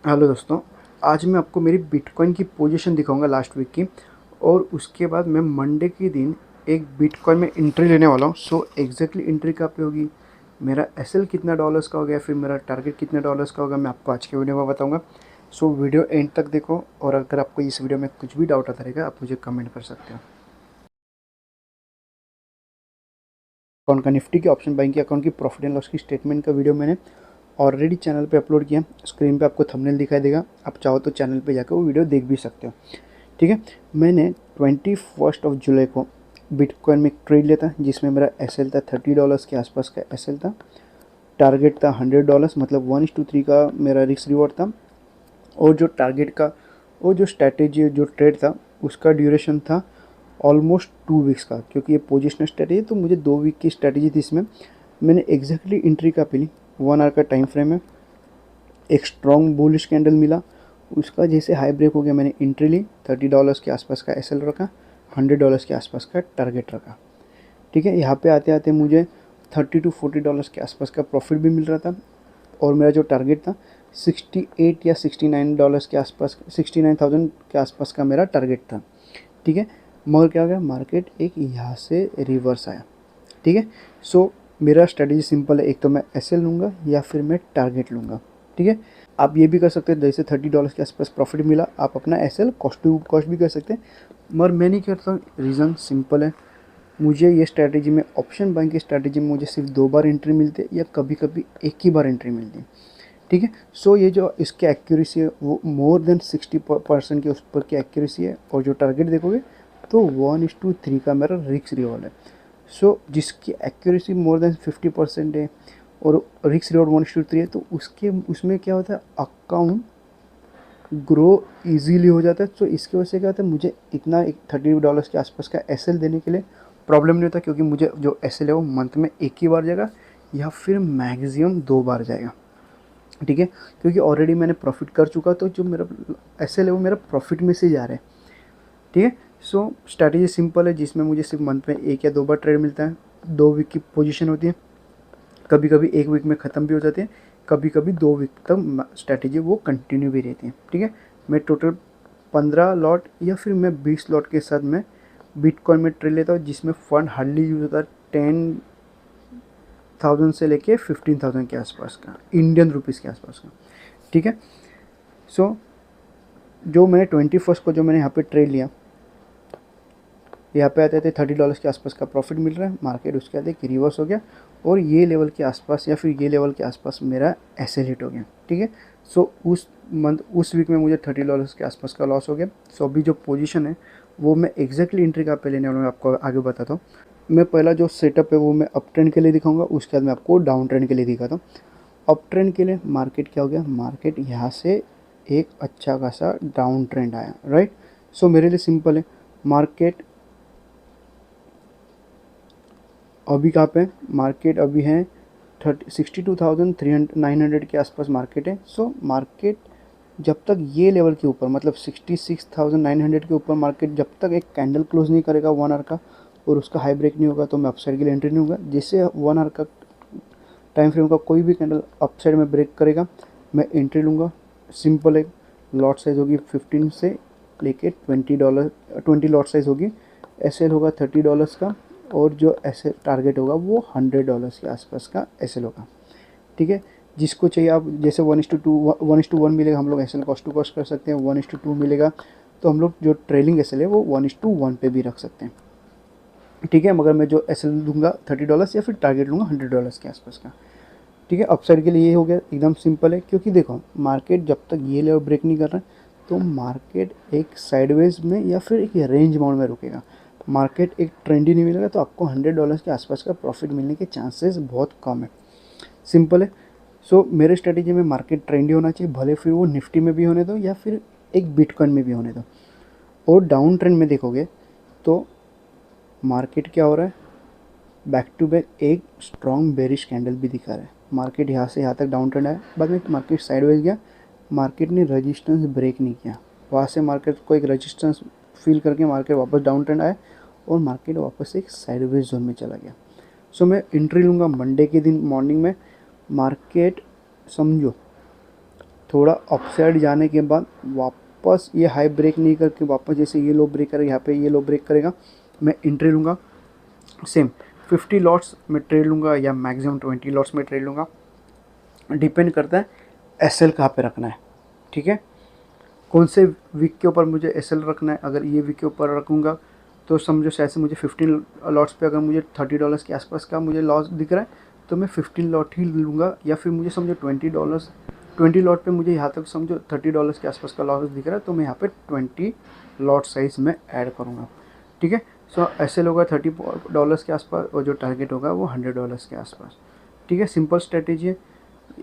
Hello दोस्तों, आज मैं आपको मेरी बिटकॉइन की पोजीशन दिखाऊंगा लास्ट वीक की। और उसके बाद मैं मंडे के दिन एक बिटकॉइन में एंट्री लेने वाला हूँ। सो एग्जैक्टली एंट्री कहाँ पे होगी, मेरा एसएल कितना डॉलर्स का हो गया, फिर मेरा टारगेट कितने डॉलर्स का होगा, मैं आपको आज के वीडियो में बताऊंगा। सो वीडियो एंड तक देखो, और अगर आपको इस वीडियो में कुछ भी डाउट आता रहेगा आप मुझे कमेंट कर सकते हो। अकाउंट का निफ्टी के ऑप्शन बाइंग के अकाउंट की प्रॉफिट एंड लॉस की स्टेटमेंट का वीडियो मैंने ऑलरेडी चैनल पे अपलोड किया। स्क्रीन पे आपको थंबनेल दिखाई देगा, आप चाहो तो चैनल पे जाकर वो वीडियो देख भी सकते हो। ठीक है। मैंने 21 जुलाई को बिटकॉइन में एक ट्रेड लिया था, जिसमें मेरा एसएल था $30 के आसपास का एसएल था। टारगेट था $100, मतलब 1:3 का मेरा रिस्क रिवॉर्ड था। और जो टारगेट का वो जो स्ट्रैटेजी जो ट्रेड था उसका ड्यूरेशन था ऑलमोस्ट 2 वीक्स का, क्योंकि ये पोजिशनल स्ट्रैटेजी तो मुझे 2 वीक की स्ट्रैटेजी थी। इसमें मैंने एग्जैक्टली एंट्री का पी ली। 1 आवर का टाइम फ्रेम है, एक स्ट्रॉन्ग बुलिश कैंडल मिला, उसका जैसे हाई ब्रेक हो गया मैंने एंट्री ली। $30 के आसपास का एसएल रखा, $100 के आसपास का टारगेट रखा। ठीक है। यहाँ पे आते आते मुझे $30 to $40 के आसपास का प्रॉफिट भी मिल रहा था। और मेरा जो टारगेट था 68 या $69 के आसपास, 69,000 के आसपास का मेरा टारगेट था। ठीक है। मगर क्या हो गया, मार्केट एक यहाँ से रिवर्स आया। ठीक है। सो मेरा स्ट्रेटेजी सिंपल है, एक तो मैं एसएल लूँगा या फिर मैं टारगेट लूँगा। ठीक है। आप ये भी कर सकते हैं, जैसे $30 के आसपास प्रॉफिट मिला आप अपना एसएल कॉस्ट भी कर सकते हैं, मगर मैं नहीं करता। रीज़न सिंपल है, मुझे ये स्ट्रैटेजी में ऑप्शन बाइंग की स्ट्रैटेजी में मुझे सिर्फ 2 बार एंट्री मिलती है या कभी कभी एक ही बार एंट्री मिलती है। ठीक है। सो ये जो इसकी एक्यूरेसी है वो मोर देन 60% के ऊपर की एक्यूरेसी है। और जो टारगेट देखोगे तो 1:3 का मेरा रिस्क रिवॉर्ड है। सो जिसकी एक्यूरेसी मोर देन 50% है और रिस्क रिवॉर्ड 1:3 है, तो उसके उसमें क्या होता है, अकाउंट ग्रो इजीली हो जाता है। तो इसकी वजह से क्या होता है, मुझे इतना एक $30 के आसपास का एसएल देने के लिए प्रॉब्लम नहीं होता, क्योंकि मुझे जो एसएल है वो मंथ में एक ही बार जाएगा या फिर मैक्सिमम 2 बार जाएगा। ठीक है। क्योंकि ऑलरेडी मैंने प्रॉफिट कर चुका, तो जो मेरा एसएल है वो मेरा प्रॉफिट में से जा रहा है। ठीक है। सो स्ट्रैटेजी सिंपल है, जिसमें मुझे सिर्फ मंथ में 1 या 2 बार ट्रेड मिलता है। 2 वीक की पोजीशन होती है, कभी कभी 1 वीक में ख़त्म भी हो जाती है, कभी कभी 2 वीक तक स्ट्रैटेजी वो कंटिन्यू भी रहती है। ठीक है। मैं टोटल 15 लॉट या फिर मैं 20 लॉट के साथ मैं बिटकॉइन में ट्रेड लेता हूँ, जिसमें फ़ंड हार्डली यूज़ होता है 10,000 से लेके 15,000 के आसपास का, इंडियन रुपीज़ के आसपास का। ठीक है। सो जो मैंने 21 को जो मैंने यहाँ पे ट्रेड लिया, यहाँ पे आते थे $30 के आसपास का प्रॉफिट मिल रहा है। मार्केट उसके बाद एक रिवर्स हो गया और ये लेवल के आसपास या फिर ये लेवल के आसपास मेरा एसएल हिट हो गया। ठीक है। सो उस वीक में मुझे $30 के आसपास का लॉस हो गया। सो अभी जो पोजीशन है वो मैं एग्जैक्टली एंट्री का पे लेने वाला हूँ, आपको आगे बताता हूँ। मैं पहला जो सेटअप है वो मैं अप ट्रेंड के लिए दिखाऊंगा, उसके बाद मैं आपको डाउन ट्रेंड के लिए दिखाता हूँ। अप ट्रेंड के लिए मार्केट क्या हो गया, मार्केट यहाँ से एक अच्छा खासा डाउन ट्रेंड आया, राइट। सो मेरे लिए सिंपल है, मार्केट अभी कहाँ पे, मार्केट अभी है 62,900 के आसपास मार्केट है। सो मार्केट जब तक ये लेवल के ऊपर, मतलब 66,900 के ऊपर मार्केट जब तक एक कैंडल क्लोज नहीं करेगा 1 आवर का और उसका हाई ब्रेक नहीं होगा, तो मैं अपसाइड के लिए एंट्री नहीं होगा। जैसे 1 आवर का टाइम फ्रेम का कोई भी कैंडल अपसाइड में ब्रेक करेगा मैं एंट्री लूँगा। सिंपल है, लॉट साइज होगी 15 से लेके $20, 20 लॉट साइज होगी। एस एल होगा $30 का, और जो एस एल टारगेट होगा वो $100 के आसपास का एस एल होगा। ठीक है। जिसको चाहिए आप, जैसे 1:1 मिलेगा हम लोग S L cost to cost कर सकते हैं, 1:2 मिलेगा तो हम लोग जो ट्रेलिंग एस एल है वो 1:1 पे भी रख सकते हैं। ठीक है। मगर मैं जो एस एल लूँगा $30 या फिर टारगेट लूँगा $100 के आसपास का। ठीक है। अपसाइड के लिए ये हो गया, एकदम सिंपल है। क्योंकि देखो मार्केट जब तक ये लेवल ब्रेक नहीं कर रहा है तो मार्केट एक साइडवेज में या फिर एक रेंज बाउंड में रुकेगा। मार्केट एक ट्रेंड ही नहीं मिलेगा तो आपको $100 के आसपास का प्रॉफिट मिलने के चांसेस बहुत कम है। सिंपल है। सो मेरे स्ट्रेटेजी में मार्केट ट्रेंडी होना चाहिए, भले फिर वो निफ्टी में भी होने दो या फिर एक बिटकॉइन में भी होने दो। और डाउन ट्रेंड में देखोगे तो मार्केट क्या हो रहा है, बैक टू बैक एक स्ट्रॉन्ग बेरिश कैंडल भी दिखा रहा है। मार्केट यहाँ से यहाँ तक डाउन ट्रेंड आया, बाद में मार्केट साइडवेज गया, मार्केट ने रजिस्टेंस ब्रेक नहीं किया, वहाँ से मार्केट को एक रजिस्टेंस फील करके मार्केट वापस डाउन ट्रेंड आया और मार्केट वापस एक साइडवेज जोन में चला गया। सो मैं एंट्री लूँगा मंडे के दिन मॉर्निंग में। मार्केट समझो थोड़ा अपसाइड जाने के बाद वापस ये हाई ब्रेक नहीं करके वापस जैसे ये लो ब्रेक करेगा, यहाँ पे ये लो ब्रेक करेगा, मैं एंट्री लूँगा। सेम 50 लॉट्स में ट्रेड लूँगा या मैक्सिमम 20 लॉट्स में ट्रेड लूँगा, डिपेंड करता है एस एल कहाँ पर रखना है। ठीक है, कौन से वीक के ऊपर मुझे एस एल रखना है। अगर ये वीक के ऊपर रखूँगा तो समझो शायद से मुझे 15 लॉट्स पे अगर मुझे $30 के आसपास का मुझे लॉस दिख रहा है तो मैं 15 लॉट ही लूँगा, या फिर मुझे समझो $20 लॉट पे मुझे यहाँ तक समझो $30 के आसपास का लॉस दिख रहा है तो मैं यहाँ पे 20 लॉट साइज़ में ऐड करूँगा। ठीक है, सो एस एल होगा $30 के आसपास और जो टारगेट होगा वो $100 के आसपास। ठीक है, सिंपल स्ट्रेटेजी है।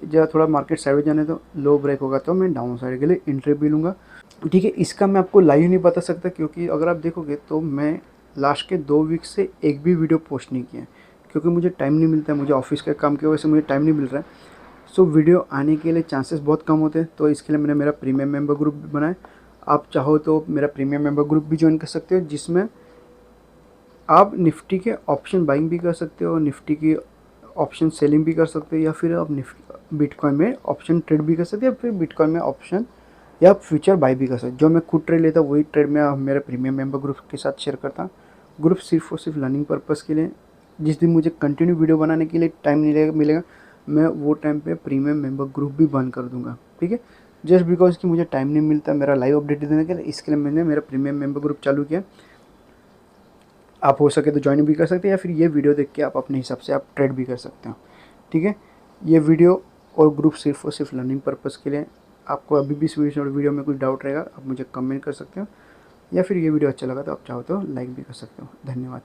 जब थोड़ा मार्केट साइड जाने तो लो ब्रेक होगा तो मैं डाउन साइड के लिए एंट्री भी लूँगा। ठीक है, इसका मैं आपको लाइव नहीं बता सकता क्योंकि अगर आप देखोगे तो मैं लास्ट के 2 वीक से एक भी वीडियो पोस्ट नहीं किया है क्योंकि मुझे टाइम नहीं मिलता है, मुझे ऑफिस के काम की वजह से मुझे टाइम नहीं मिल रहा है। सो वीडियो आने के लिए चांसेस बहुत कम होते हैं, तो इसके लिए मैंने मेरा प्रीमियम मेंबर ग्रुप भी बनाया। आप चाहो तो मेरा प्रीमियम मेंबर ग्रुप भी ज्वाइन कर सकते हो, जिसमें आप निफ्टी के ऑप्शन बाइंग भी कर सकते हो, निफ्टी की ऑप्शन सेलिंग भी कर सकते हो, या फिर आप बिटकॉइन में ऑप्शन ट्रेड भी कर सकते हो, या फिर बिटकॉइन में ऑप्शन या फ्यूचर बाई भी कर सकते हो। जो मैं खुद ट्रेड लेता हूँ वही ट्रेड मैं मेरे प्रीमियम मेंबर ग्रुप के साथ शेयर करता हूँ। ग्रुप सिर्फ और सिर्फ लर्निंग पर्पज़ के लिए। जिस दिन मुझे कंटिन्यू वीडियो बनाने के लिए टाइम नहीं मिलेगा मैं वो टाइम पे प्रीमियम मेंबर ग्रुप भी बंद कर दूंगा। ठीक है, जस्ट बिकॉज कि मुझे टाइम नहीं मिलता मेरा लाइव अपडेट देने के लिए, इसके लिए मैंने मेरा प्रीमियम मेंबर ग्रुप चालू किया। आप हो सके तो ज्वाइन भी कर सकते हैं, या फिर ये वीडियो देख के आप अपने हिसाब से आप ट्रेड भी कर सकते हो। ठीक है, ये वीडियो और ग्रुप सिर्फ और सिर्फ लर्निंग पर्पज़ के लिए। आपको अभी भी इस वीडियो में कुछ डाउट रहेगा आप मुझे कमेंट कर सकते हो, या फिर ये वीडियो अच्छा लगा तो आप चाहो तो लाइक भी कर सकते हो। धन्यवाद।